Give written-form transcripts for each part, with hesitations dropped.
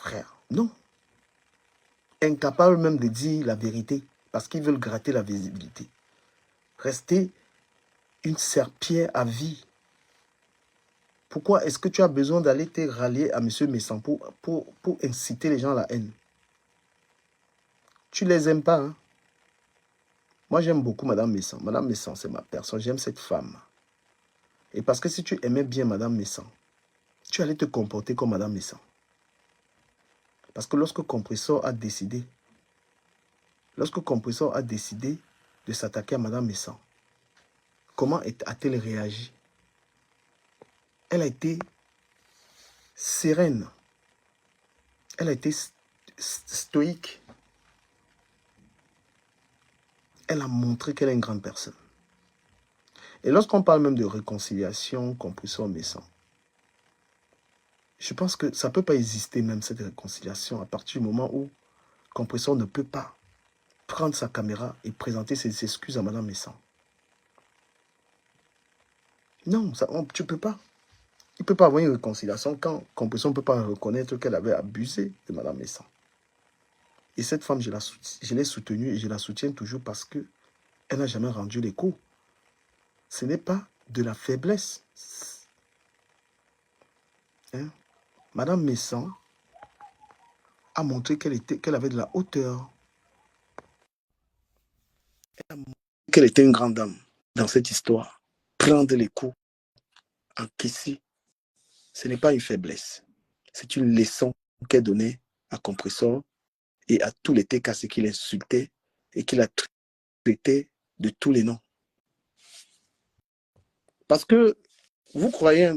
frère. Non. Incapable même de dire la vérité parce qu'ils veulent gratter la visibilité. Rester une serpillère à vie. Pourquoi est-ce que tu as besoin d'aller te rallier à M. Messan pour inciter les gens à la haine? Tu ne les aimes pas, hein? Moi, j'aime beaucoup Madame Messan. Madame Messan, c'est ma personne. J'aime cette femme. Et parce que si tu aimais bien Madame Messan, tu allais te comporter comme Madame Messan. Parce que lorsque Compressor a décidé de s'attaquer à Madame Messan, comment a-t-elle réagi? Elle a été sereine. Elle a été stoïque. Elle a montré qu'elle est une grande personne. Et lorsqu'on parle même de réconciliation, Compressor Messan, je pense que ça ne peut pas exister même cette réconciliation à partir du moment où Compressor ne peut pas prendre sa caméra et présenter ses excuses à Madame Messan. Non, tu ne peux pas. Il ne peut pas avoir une réconciliation quand Compressor ne peut pas reconnaître qu'elle avait abusé de Madame Messan. Et cette femme, je l'ai soutenue et je la soutiens toujours parce qu'elle n'a jamais rendu les coups. Ce n'est pas de la faiblesse. Hein? Madame Messan a montré qu'elle avait de la hauteur. Elle a montré qu'elle était une grande dame dans cette histoire. Prendre les coups, encaisser, ce n'est pas une faiblesse. C'est une leçon qu'elle donnait à Compressor et à tous les TKC qu'il insultait et qu'il a traité de tous les noms. Parce que vous croyez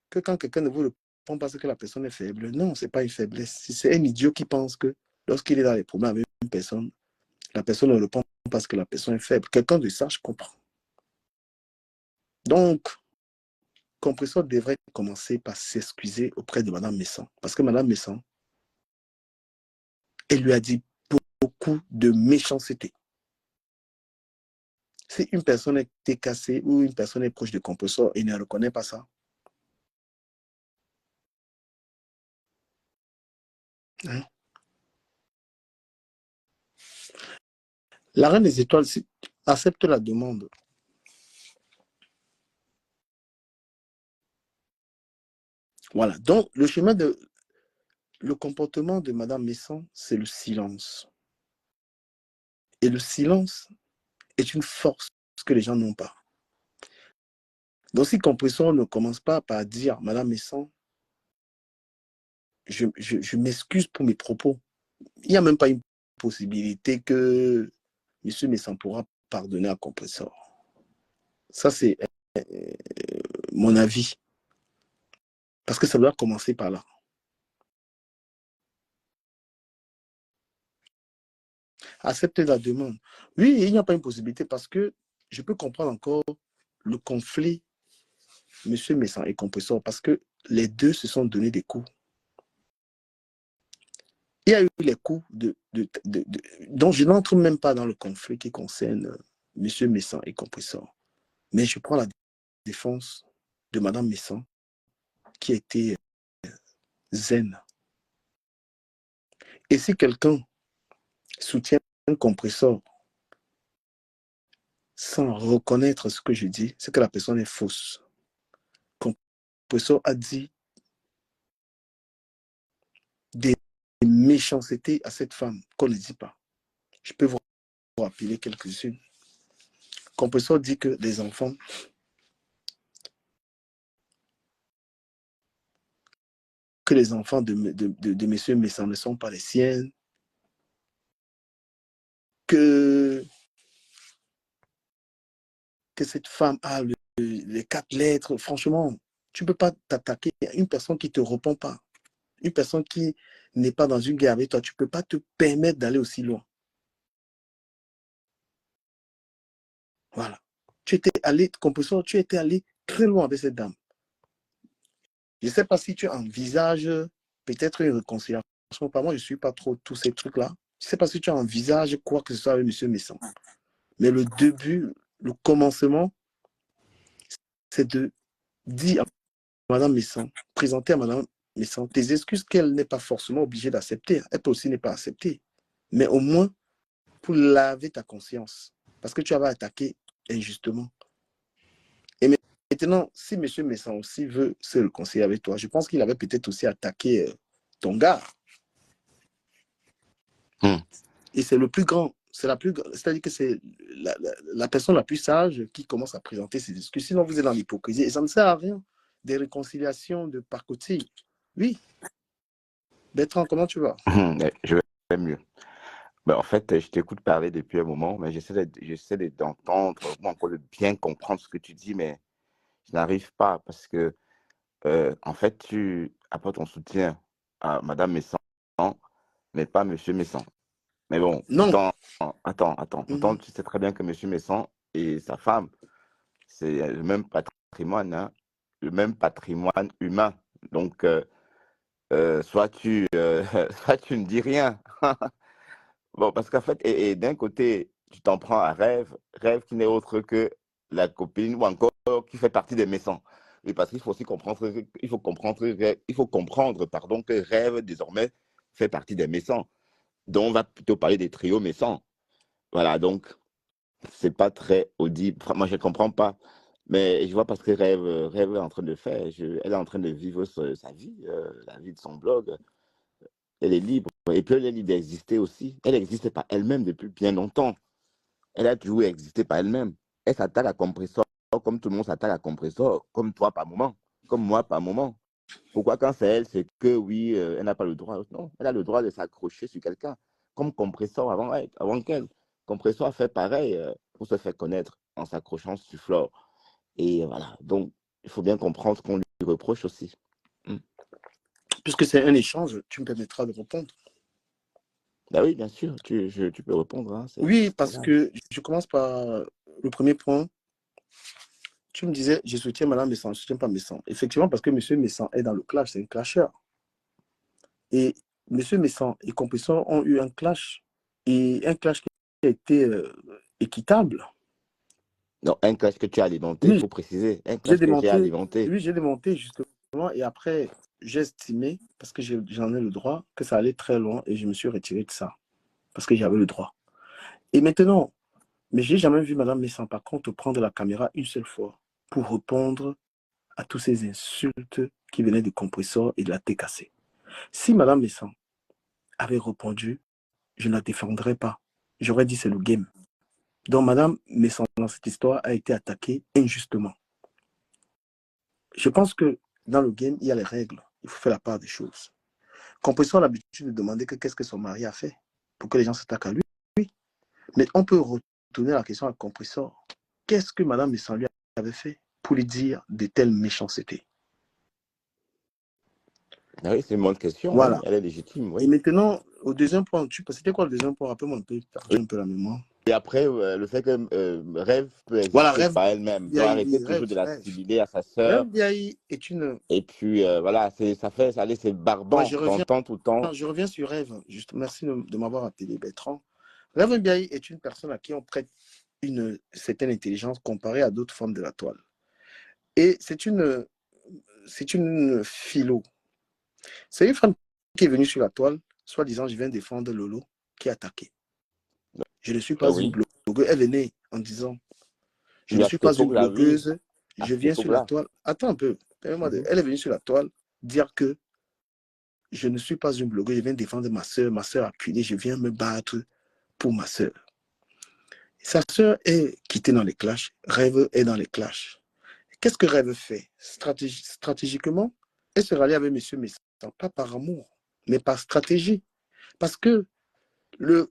que quand quelqu'un ne vous répond parce que la personne est faible, non, ce n'est pas une faiblesse. C'est un idiot qui pense que lorsqu'il est dans les problèmes avec une personne, la personne ne répond parce que la personne est faible. Quelqu'un de sage comprend. Donc, Compressor devrait commencer par s'excuser auprès de Mme Messan. Parce que Mme Messan, elle lui a dit beaucoup de méchanceté. Si une personne est cassée ou une personne est proche de Compressor et ne reconnaît pas ça, hein? La reine des étoiles accepte la demande. Voilà. Donc, le comportement de Mme Messan, c'est le silence. Et le silence est une force que les gens n'ont pas. Donc, si Compressor ne commence pas par dire, Mme Messan, je m'excuse pour mes propos. Il n'y a même pas une possibilité que M. Messan pourra pardonner à Compressor. Ça, c'est mon avis. Parce que ça doit commencer par là. Accepter la demande. Oui, il n'y a pas une possibilité parce que je peux comprendre encore le conflit M. Messan et Compressor parce que les deux se sont donné des coups. Il y a eu les coups dont je n'entre même pas dans le conflit qui concerne M. Messan et Compressor. Mais je prends la défense de Mme Messan qui était zen. Et si quelqu'un soutient un Compressor sans reconnaître ce que je dis, c'est que la personne est fausse. Compressor a dit des méchancetés à cette femme qu'on ne dit pas. Je peux vous rappeler quelques-unes. Compressor dit que les enfants de M. Messan ne sont pas les siennes, que cette femme a les 4 lettres. Franchement, tu ne peux pas t'attaquer à une personne qui ne te répond pas. Une personne qui n'est pas dans une guerre avec toi, tu ne peux pas te permettre d'aller aussi loin. Voilà. Tu étais allé très loin avec cette dame. Je ne sais pas si tu envisages peut-être une réconciliation. Moi, je ne suis pas trop tous ces trucs-là. Je ne sais pas si tu envisages quoi que ce soit avec M. Messan. Mais le début, le commencement, c'est de dire à Mme Messan, présenter à Mme Messant, tes excuses qu'elle n'est pas forcément obligée d'accepter. Elle peut aussi ne pas accepter. Mais au moins, pour laver ta conscience. Parce que tu avais attaqué injustement. Et maintenant, si M. Messant aussi veut se réconcilier avec toi, je pense qu'il avait peut-être aussi attaqué ton gars. Et c'est le plus grand. C'est-à-dire que c'est la personne la plus sage qui commence à présenter ses excuses. Sinon, vous êtes dans l'hypocrisie. Et ça ne sert à rien. Des réconciliations de par côté. Oui. Bertrand, comment tu vas? Je vais mieux. Ben, en fait, je t'écoute parler depuis un moment, mais j'essaie d'entendre, ou encore de bien comprendre ce que tu dis, mais je n'arrive pas parce que, en fait, tu apportes ton soutien à Madame Messan, mais pas Monsieur Messan. Mais bon, Non. Pourtant, tu sais très bien que Monsieur Messan et sa femme, c'est le même patrimoine, hein, le même patrimoine humain. Donc, soit soit tu ne dis rien. Bon, parce qu'en fait, et d'un côté, tu t'en prends à Rêve qui n'est autre que la copine ou encore qui fait partie des Messants. Oui, parce qu'il faut aussi comprendre, il faut comprendre, pardon, que Rêve désormais fait partie des Messants. Donc, on va plutôt parler des trios Messants. Voilà, donc, c'est pas très audible. Enfin, moi, je ne comprends pas. Mais je vois parce que Rêve est en train de faire, elle est en train de vivre sa vie, la vie de son blog. Elle est libre. Et puis, elle est libre d'exister aussi. Elle existe par elle-même depuis bien longtemps. Elle a toujours existé par elle-même. Elle s'attaque à Compressor comme tout le monde s'attaque à Compressor, comme toi par moment, comme moi par moment. Pourquoi quand c'est elle, c'est que oui, elle n'a pas le droit. Non, elle a le droit de s'accrocher sur quelqu'un, comme Compressor avant qu'elle. Compressor a fait pareil pour se faire connaître en s'accrochant sur Flore. Et voilà. Donc, il faut bien comprendre ce qu'on lui reproche aussi. Puisque c'est un échange, tu me permettras de répondre. Ben oui, bien sûr, tu peux répondre. Hein, oui, parce que je commence par le premier point. Tu me disais, je soutiens Madame Messan, je ne soutiens pas Messan. Effectivement, parce que M. Messan est dans le clash, c'est un clasheur. Et M. Messan et Compressor ont eu un clash. Et un clash qui a été équitable. Non, un clash que tu as alimenté, il faut préciser. Un clash que j'ai alimenté. Oui, j'ai démonté justement. Et après, j'ai estimé, parce que j'en ai le droit, que ça allait très loin et je me suis retiré de ça. Parce que j'avais le droit. Et maintenant, mais je n'ai jamais vu Mme Messan, par contre, prendre la caméra une seule fois pour répondre à toutes ces insultes qui venaient du compresseur et de la TKC. Si Mme Messan avait répondu, je ne la défendrais pas. J'aurais dit c'est le game. Donc Mme Messan, dans cette histoire, a été attaquée injustement. Je pense que dans le game, il y a les règles. Il faut faire la part des choses. Compresseur a l'habitude de demander qu'est-ce que son mari a fait pour que les gens s'attaquent à lui. Oui. Mais on peut retourner la question à Compresseur. Qu'est-ce que Mme Messan lui avait fait pour lui dire de telles méchancetés? Ah oui, c'est une bonne question, voilà. Oui, elle est légitime. Oui. Et maintenant, au deuxième point, c'était quoi le deuxième point? Rappelle-moi un peu, perdu un peu la mémoire. Et après, le fait que Rêve peut exister Rêve par elle-même, doit arrêter toujours de l'assimiler à sa sœur. Rêve Biaï est une... Et puis, voilà, c'est barbant, t'entends tout le temps. Je reviens sur Rêve. Juste, merci de m'avoir appelé, Bertrand. Rêve Biaï est une personne à qui on prête une certaine intelligence comparée à d'autres formes de la toile. Et c'est une philo. C'est une femme qui est venue sur la toile, soi-disant, je viens défendre Lolo, qui est attaqué. Je ne suis pas une blogueuse. Elle est née en disant, je ne suis pas une blogueuse, je viens sur la toile. Attends un peu, elle est venue sur la toile dire que je ne suis pas une blogueuse, je viens défendre ma soeur acculée, je viens me battre pour ma soeur. Sa soeur est quittée dans les clashs, Rêve est dans les clashs. Qu'est-ce que Rêve fait? Stratégiquement, elle se rallie avec M. Messan, pas par amour, mais par stratégie. Parce que le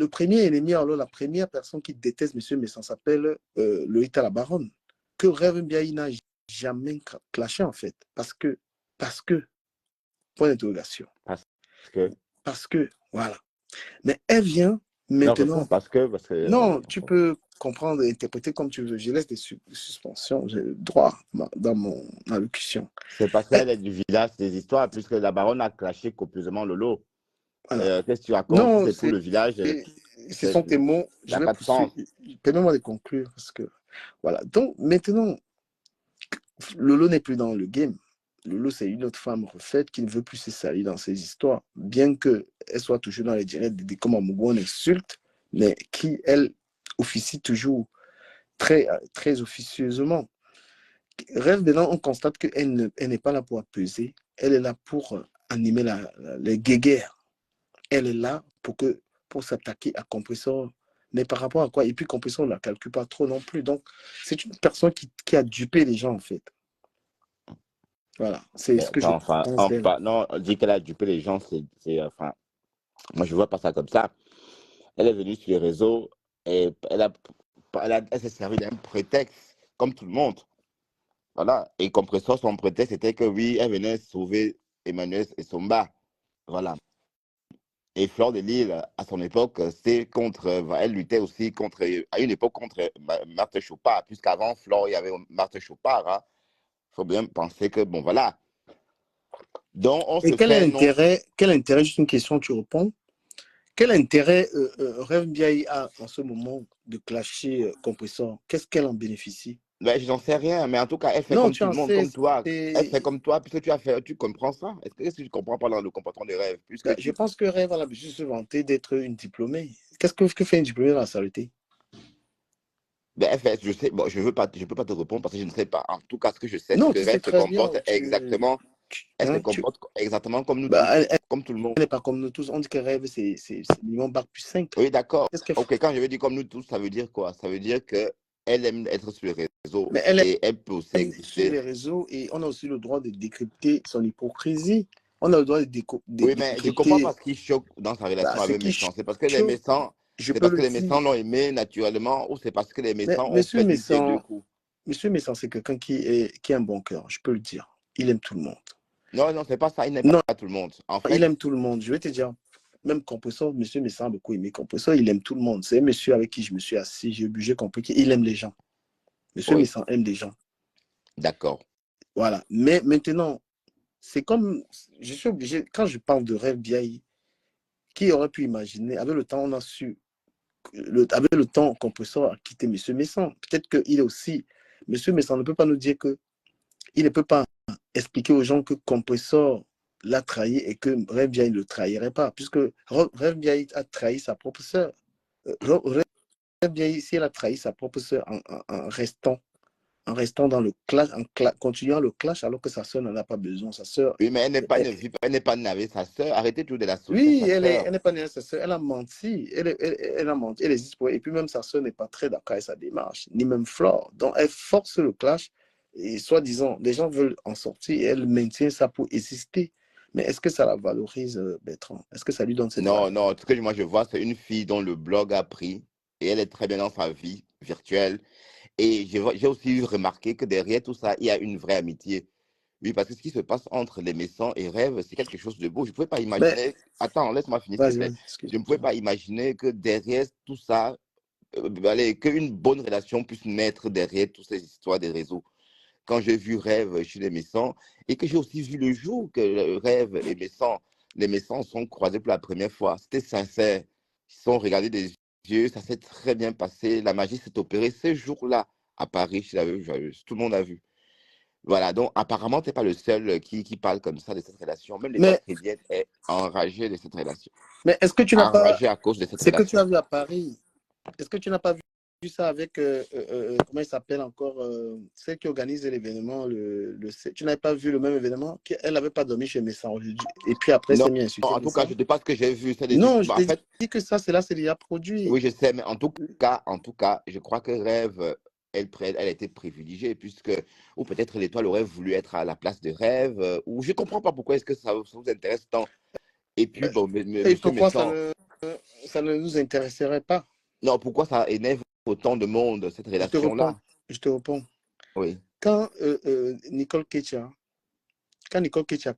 premier ennemi, alors la première personne qui déteste M. Messan s'appelle Loïta la Baronne, que Rêve Biaï n'a jamais clashé en fait. Parce que, point d'interrogation. Parce que, voilà. Mais elle vient maintenant. Non, parce que non, tu peux comprendre et interpréter comme tu veux. Je laisse des suspensions, j'ai le droit dans mon allocution. C'est parce qu'elle est du village des histoires, puisque la baronne a clashé copieusement Lolo. Voilà. Qu'est-ce que tu racontes? Non, c'est pour le village. Ce sont tes mots. Je vais poursuivre. Permets-moi de conclure. Parce que, voilà. Donc, maintenant, Lolo n'est plus dans le game. Lolo, c'est une autre femme refaite qui ne veut plus se salir dans ces histoires, bien qu'elle soit toujours dans les directs comme Amogo, on insulte, mais qui, elle, officie toujours très, très officieusement. Rêve, maintenant, on constate qu'elle n'est pas là pour apaiser, elle est là pour animer les guéguerres. Elle est là pour s'attaquer à Compressor. Mais par rapport à quoi? Et puis Compressor ne la calcule pas trop non plus. Donc, c'est une personne qui a dupé les gens, en fait. Voilà, c'est ce que je pense d'elle. Non, on dit qu'elle a dupé les gens, enfin, moi je ne vois pas ça comme ça. Elle est venue sur les réseaux et elle s'est servi d'un prétexte, comme tout le monde. Voilà. Et Compressor, son prétexte était que oui, elle venait sauver Emmanuel et Somba. Voilà. Et Fleur de Lille, à son époque, elle luttait aussi à une époque contre Marthe Chopard, puisqu'avant Fleur, il y avait Marthe Chopard. Hein. Il faut bien penser que, bon, voilà. Donc, on Et se fait quel intérêt, juste une question, tu réponds, quel intérêt Rêve Biaï a en ce moment de clasher Compressor? Qu'est-ce qu'elle en bénéficie? Ben, je n'en sais rien, mais en tout cas, elle fait Non, comme tu tout le en monde, sais. comme toi. Elle fait comme toi, puisque tu comprends ça. Est-ce que tu comprends pas dans le comportement de Rêve? Je pense que Rêve a l'habitude de se vanter d'être une diplômée. Qu'est-ce que fait une diplômée dans la saleté? Ben, elle fait, je sais, bon, je peux pas te répondre parce que je ne sais pas. En tout cas, ce que je sais, c'est Non, que tu sais Rêve se très bien. comporte exactement, elle se Hein, comporte exactement comme nous bah, tous, comme tout le monde. elle n'est pas comme nous tous. On dit que Rêve, c'est minimum bac plus 5. Oui, d'accord. Qu'est-ce qu'elle fait? Ok, quand je veux dire comme nous tous, ça veut dire quoi? Ça veut dire que elle aime être sur les réseaux Mais elle et elle peut aussi est sur exister. les réseaux et on a aussi le droit de décrypter son hypocrisie. On a le droit de Oui, mais je ne comprends pas décrypter ce qui choque dans sa relation ce avec qui Messan. C'est parce que choque, je peux le les dire. Messans l'ont aimé naturellement ou c'est parce que les Mais Messans ont fait du pied deux coups? Monsieur Messan, c'est quelqu'un qui a un bon cœur, je peux le dire. Il aime tout le monde. Non, non, c'est pas ça. Il n'aime Non, pas tout le monde. En il fait, aime tout le monde. Je vais te dire, même Compressor, monsieur Messan a beaucoup aimé Compressor, il aime tout le monde. C'est un monsieur avec qui je me suis assis, j'ai compris qu'il aime les gens. Monsieur oui, Messan aime les gens. d'accord. Voilà. Mais maintenant, c'est comme, je suis obligé, quand je parle de Rêve Biaï, qui aurait pu imaginer, avec le temps, on a su, avec le temps, Compressor a quitté monsieur Messan. Peut-être qu'il est aussi, monsieur Messan ne peut pas nous dire que il ne peut pas expliquer aux gens que Compressor l'a trahi et que Rêve Biaï ne le trahirait pas, puisque Rêve Biaï a trahi sa propre sœur. Rêve Biaï, si elle a trahi sa propre sœur en restant dans le clash, continuant le clash alors que sa sœur n'en a pas besoin. Sa sœur, Oui, mais elle n'est pas née avec sa sœur. Arrêtez tout de l'associer à oui, sa sœur. elle n'est pas née avec sa sœur, elle a menti. Elle a menti, elle existe pour elle. Et puis même sa sœur n'est pas très d'accord avec sa démarche, ni même Flore. Donc elle force le clash et soi-disant, les gens veulent en sortir et elle maintient ça pour exister. Mais est-ce que ça la valorise, Bertrand? Est-ce que ça lui donne cette Non, valeur? non, ce que moi je vois, c'est une fille dont le blog a pris et elle est très bien dans sa vie virtuelle. Et j'ai aussi remarqué que derrière tout ça, il y a une vraie amitié. Oui, parce que ce qui se passe entre les Messans et Rêve, c'est quelque chose de beau. Je ne pouvais pas Mais imaginer. Attends, laisse-moi finir, s'il te vas-y, plaît. vas-y, Je ne excuse-moi. pouvais pas imaginer que derrière tout ça, qu'une bonne relation puisse naître derrière toutes ces histoires des réseaux. Quand j'ai vu Rêve chez les Messans et que j'ai aussi vu le jour que Rêve et les Messans sont croisés pour la première fois, c'était sincère. Ils se sont regardés des yeux, ça s'est très bien passé. La magie s'est opérée ce jour-là à Paris, tout le monde a vu. Voilà, donc apparemment, tu n'es pas le seul qui parle comme ça de cette relation. Même l'État Mais, chrétien est enragé de cette relation. mais est-ce que tu n'as pas, Enragé à cause de cette ce que tu as relation. vu à Paris, est-ce que tu n'as pas vu ça avec, comment il s'appelle encore, celle qui organise l'événement, tu n'avais pas vu le même événement? Elle n'avait pas dormi chez Messan aujourd'hui. Et puis après, elle Non, s'est mis à insulter en tout cas, Messan. je ne dis pas ce que j'ai vu. Non, je En t'ai fait, dit que ça, c'est là, c'est déjà oui, produit. je sais, mais en tout cas, je crois que Rêve, elle était privilégiée, puisque, ou peut-être l'Étoile aurait voulu être à la place de Rêve, ou je ne comprends pas pourquoi est-ce que ça vous intéresse tant. Et puis, bon, Et monsieur pourquoi Messan, ça ne nous intéresserait pas? non, pourquoi ça énerve autant de monde, cette Je te réponds. relation-là? Je te réponds. Oui, Quand Nicole Ketcha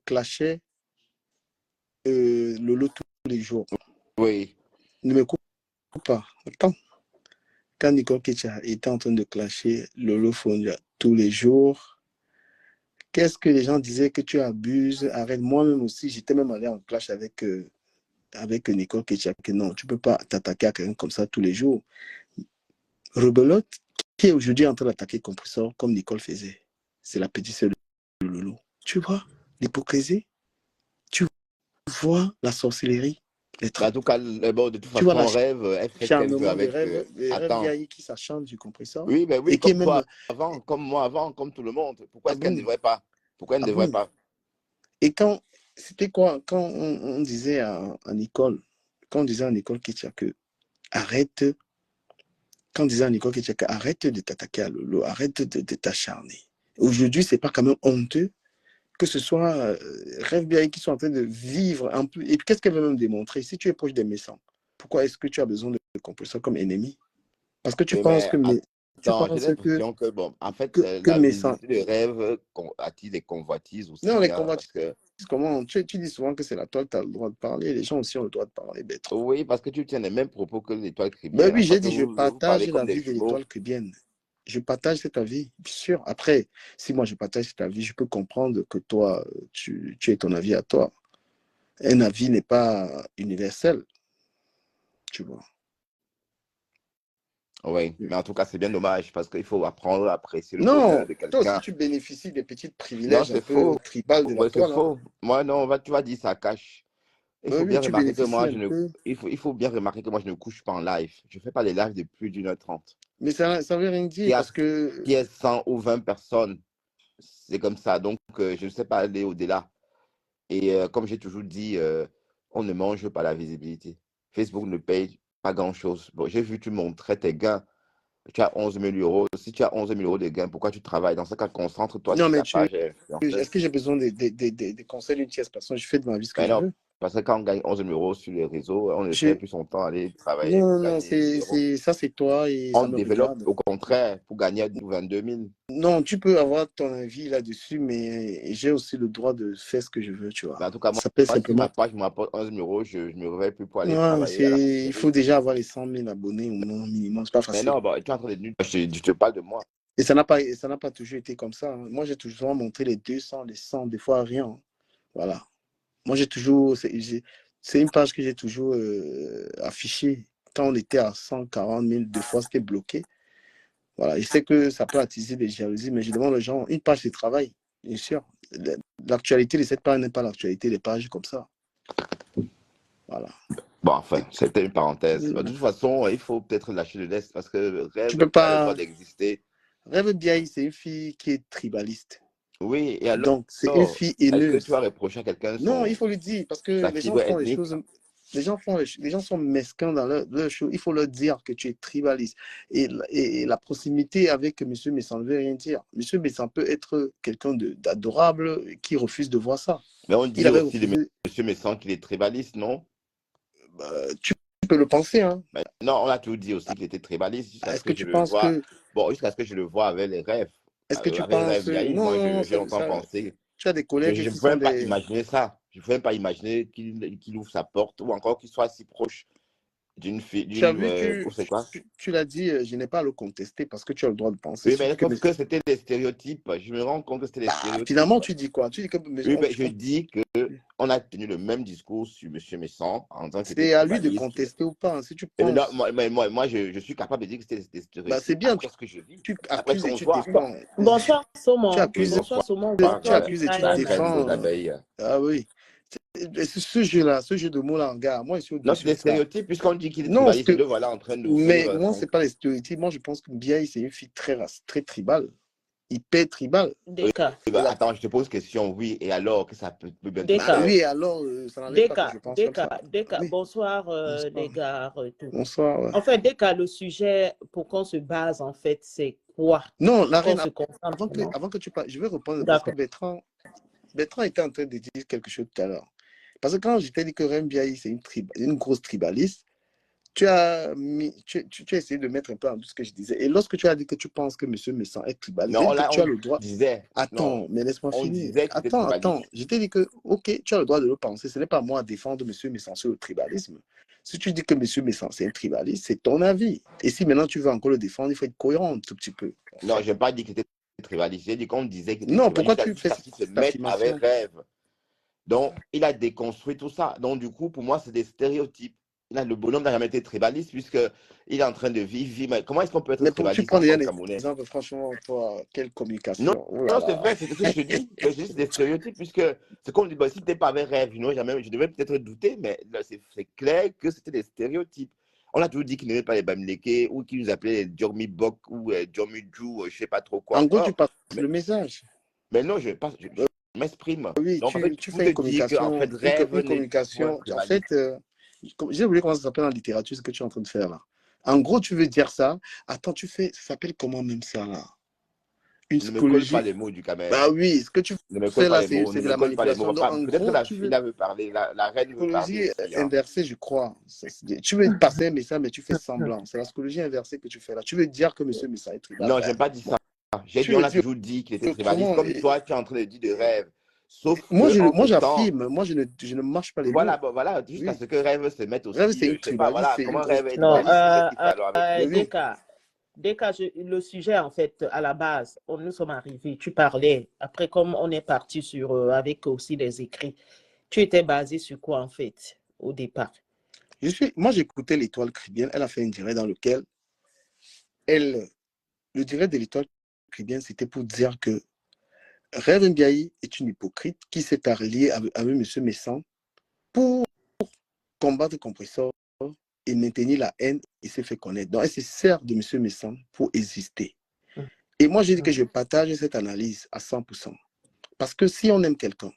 clashait Lolo tous les jours, oui. ne me coupe pas. Attends. Quand Nicole Ketcha était en train de clasher Lolo Fondia tous les jours, qu'est-ce que les gens disaient que tu abuses? Arrête. Moi-même aussi, j'étais même allé en clash avec Nicole Ketcha, que non, tu ne peux pas t'attaquer à quelqu'un comme ça tous les jours. Rebelote, qui est aujourd'hui en train d'attaquer Compressor comme Nicole faisait, c'est la petite sœur de Lolo. Tu vois l'hypocrisie, tu vois la sorcellerie, les Mais en tout cas, bon, de toute tu vois façon, Rêve, elle fait ce qu'elle veut l'acharnement des avec. rêves, les rêves Attends. vieillis qui s'acharnent, tu compris ça? Oui, mais Et oui, qui est comme même. toi avant, comme moi avant, comme tout le monde. Pourquoi Ah est-ce qu'elle ne bon? devrait pas? Pourquoi elle ne Ah devrait bon? pas? Et quand. C'était quoi? Quand on disait en école, quand on disait en école que arrête. Quand on disait en école que arrête de t'attaquer à Lolo, arrête de t'acharner. Aujourd'hui, c'est pas quand même honteux que ce soit Rêve bien qui sont en train de vivre un peu. Et puis, qu'est-ce qu'elle veut même démontrer? Si tu es proche des méchants, pourquoi est-ce que tu as besoin de comprendre ça comme ennemi? Parce que tu Oui, penses mais que tu attends, j'ai penses l'impression que, bon, en fait, que la méchant. visibilité de Rêve attire des convoitises Non, aussi, les hein, combats, parce que, comment tu dis souvent que c'est la toi que tu as le droit de parler. Les gens aussi ont le droit de parler, Bertrand. oui, parce que tu tiens les mêmes propos que l'étoile Ben cribière. oui, À j'ai chaque fois, dit, je vous partage parlez comme la des vie de jumeaux. l'étoile cubienne. Je partage cet avis, bien sûr. Après, si moi je partage cet avis, je peux comprendre que toi, tu es ton avis à toi. Un avis n'est pas universel, tu vois. Oui, mais en tout cas, c'est bien dommage parce qu'il faut apprendre à apprécier le bonheur Non, de toi aussi, quelqu'un. tu bénéficies des petits Non, privilèges un c'est peu faux. tribal de la Ouais, c'est toile. Hein. faux. Moi, non, tu vas dire ça cache. Il Ben faut oui, bien tu remarquer que bénéficies moi, un peu. il faut bien remarquer que moi, je ne couche pas en live. Je ne fais pas des lives de plus d'1h30. Mais ça ne veut rien Qui dire a, parce que. qui est 100 ou 20 personnes, c'est comme ça. Donc, je ne sais pas aller au-delà. Et comme j'ai toujours dit, on ne mange pas la visibilité. Facebook ne paye pas grand-chose. Bon, j'ai vu, tu montrais tes gains. Tu as 11 000 euros. Si tu as 11 000 euros de gains, pourquoi tu travailles? Dans ce cas, concentre-toi Non, sur mais ta page est-ce que influenceuse. j'ai besoin des conseils d'une tierce personne? Je fais de ma vie ce que Mais je non, veux. parce que quand on gagne 11 000 euros sur les réseaux, on ne Je... perd plus son temps à aller travailler Non, pour non, non, gagner 1000 euros. ça c'est toi et ça On me développe regarde. au contraire pour gagner 22 000. Non, tu peux avoir ton avis là-dessus, mais j'ai aussi le droit de faire ce que je veux, tu vois. Mais en tout cas, Ça peut si ma simplement. page me rapporte 11 000 euros, je ne me réveille plus pour aller Ouais, travailler à la il poudrerie. faut déjà avoir les 100 000 abonnés au moins minimum, c'est pas Mais facile. non, bon, tu es en train de dire, je te parle de moi. Et ça n'a pas toujours été comme ça. Hein. Moi, j'ai toujours montré les 200, les 100, des fois rien. Hein. Voilà. Moi, c'est une page que j'ai toujours affichée. Quand on était à 140 000, deux fois, c'était bloqué. Voilà. Je sais que ça peut attiser des jalousies, mais je demande aux gens, une page de travail, bien sûr. L'actualité de cette page n'est pas l'actualité des pages comme ça. Voilà. Bon, enfin, c'était une parenthèse. De toute façon, il faut peut-être lâcher le lest parce que le Tu rêve peux a le droit pas. d'exister. Rêve bien, c'est une fille qui est tribaliste. Oui, et Donc, c'est une alors, fille est-ce que tu vas haineuse. reprocher à quelqu'un Non, il faut le dire, parce que sa les gens fibre font les ethnique? choses. Les gens sont mesquins dans leur show. Il faut leur dire que tu es tribaliste. Et la proximité avec M. Messan ne veut rien dire. M. Messan peut être quelqu'un d'adorable qui refuse de voir ça. Mais on Il dit avait aussi de refusé. monsieur Messan qu'il est tribaliste, non? Tu peux le penser, hein. Mais non, on a toujours dit aussi qu'il était tribaliste jusqu'à ce Est-ce que que je tu le penses vois. que. Bon, jusqu'à ce que je le vois avec les rêves. Est-ce que tu Avec les rêves penses. Yahi, Non, moi, non, non, j'ai longtemps pensé. tu as des Je collègues ne qui peux sont même pas des. imaginer ça. Je ne peux même pas imaginer qu'il ouvre sa porte ou encore qu'il soit si proche d'une fille, Tu as vu, c'est quoi? tu l'as dit, je n'ai pas à le contester parce que tu as le droit de penser. Oui, Si tu mais dis que, sauf que c'était des stéréotypes. Je me rends compte que c'était des finalement, stéréotypes. tu dis quoi? Tu dis que Oui, mais je dis qu'on a tenu le même discours sur M. Messan en disant qu'il était c'est à lui de tribaliste. contester ou pas. Hein. Si tu Et maintenant, penses, moi je suis capable de dire que c'était des c'est stéréotypes bien, après ce que je vis, tu après ce accuses et qu'on tu voit. défends. Bonsoir Tu Saumon. Oui, accuses, Bonsoir Saumon. tu Bonsoir accuses et tu Michael. la reine des défends. abeilles. Ah oui. Ce jeu-là, ce jeu de mots-là, regarde, moi, je suis Non, c'est au-dessus des de ça. stéréotypes, puisqu'on dit qu'il est Non, tribaliste, et le voilà en train mais d'ouvrir moi, son... c'est pas les stéréotypes. Moi, je pense que Biaï, c'est une fille très tribale, hyper tribale. Deka. Oui, bah, attends, je te pose question, oui, et alors que ça peut bien te Deka. plaire? Oui, alors, ça n'enlève pas que je pense comme ça. Deka. Oui. Bonsoir Bonsoir. les gars. Bonsoir. Ouais. En fait, Deka, le sujet pour qu'on se base, en fait, c'est quoi? Non, la Qu'on reine, se concentre. avant que tu parles, je vais reprendre parce que D'accord. Bertrand était en train de dire quelque chose tout à l'heure. Parce que quand je t'ai dit que Rem Biaï, c'est une grosse tribaliste, tu as essayé de mettre un peu en tout ce que je disais. Et lorsque tu as dit que tu penses que M. Messan est tribaliste, j'ai Non, dit que là, tu as le droit. non, Attends, mais laisse-moi on finir. disait qu'il était Attends. tribaliste. Je t'ai dit que, ok, tu as le droit de le penser. Ce n'est pas moi à défendre M. Messan sur le tribalisme. Si tu dis que M. Messan, c'est un tribaliste, c'est ton avis. Et si maintenant tu veux encore le défendre, il faut être cohérent un tout petit peu. Non, je n'ai pas dit qu'il était tribaliste, j'ai dit qu'on disait qu'il était Non, pourquoi tribaliste tu fais jusqu'à ce qu'il se cette mette avec affirmation? rêve. Donc, il a déconstruit tout ça. Donc, du coup, pour moi, c'est des stéréotypes. Là, le bonhomme n'a jamais été tribaliste puisqu'il est en train de vivre. Mais comment est-ce qu'on peut être Mais pour tu tribaliste prends en déjà tant un que Camerounais? exemple, franchement, toi, quelle Non, communication. Oh là non, c'est là. vrai, c'est ce que je te dis. Mais je dis, c'est des stéréotypes puisque c'est comme on dit, bah, si tu n'es pas avec rêve, je devais peut-être douter, mais là, c'est clair que c'était des stéréotypes. On a toujours dit qu'ils n'aimaient pas les Bamileke ou qu'ils nous appelaient les Djormi Bok ou Djormi Djou, je ne sais pas trop quoi En gros, tu encore. passes Mais, le message. mais non, je m'exprime. Oui, Donc, en fait, tu pour fais te une dire qu'en communication, fait, rêve une n'est point communication. En fait, tribaliste. j'ai oublié comment ça s'appelle en littérature, ce que tu es en train de faire là. En gros, tu veux dire ça. Attends, ça s'appelle comment même ça là? Une Ne me colle pas psychologie. les mots du Bah Kamel. oui, ce que tu Ne me colle fais pas là, les mots. c'est Ne de me la colle pas les manipulation. mots. Donc, en Peut-être que gros, la tu fille veux là veut parler, la reine veut parler psychologie aussi. Hein. inversée, je crois. Tu veux passer un message, mais tu fais semblant. C'est la psychologie inversée que tu fais là. Tu veux dire que monsieur Messa est tribal. Non, Ben, j'aime pas dire ça. J'ai tu dit, on veux a dire toujours dit qu'il était tribaliste. autrement. Comme toi, tu es en train de dire de rêve. Sauf Moi, que moi entre-temps, j'affirme. Moi, je ne marche pas les voilà, mots. bon, voilà, jusqu'à Oui. ce que rêve se mette Rêve, aussi, c'est une je sais pas, tribaliste, voilà, c'est une comment grosse rêve est Non, tribaliste, tribaliste. qu'est-ce qu'il fait alors avec Mais lui? oui. Le sujet, en fait, à la base, nous sommes arrivés, tu parlais. Après, comme on est parti sur, avec aussi des écrits, tu étais basé sur quoi, en fait, au départ? Moi, j'écoutais l'Étoile chrétienne. Elle a fait un direct dans lequel le direct de l'Étoile chrétienne, c'était pour dire que Rêve Ndiaye est une hypocrite qui s'est alliée avec M. Messan pour combattre Compressor et maintenir la haine et s'est fait connaître. Donc, elle se sert de M. Messan pour exister. Et moi, j'ai dit que je partage cette analyse à 100%. Parce que si on aime quelqu'un,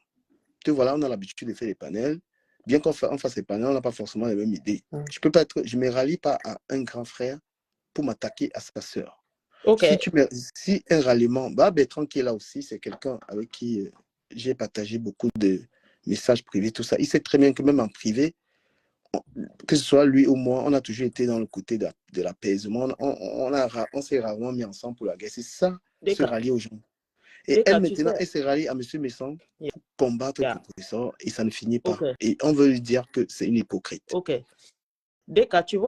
que voilà, on a l'habitude de faire des panels, bien qu'on fasse des panels, on n'a pas forcément les mêmes idées. Je ne me rallie pas à un grand frère pour m'attaquer à sa sœur. Ok. Si un ralliement, Bertrand qui est là aussi, c'est quelqu'un avec qui j'ai partagé beaucoup de messages privés, tout ça. Il sait très bien que même en privé, que ce soit lui ou moi, on a toujours été dans le côté de l'apaisement. On s'est rarement mis ensemble pour la guerre. C'est ça, se rallier aux gens. Et elle, maintenant, elle s'est ralliée à M. Messon pour combattre le professeur et ça ne finit pas. Et on veut lui dire que c'est une hypocrite. Ok. Dès que tu vois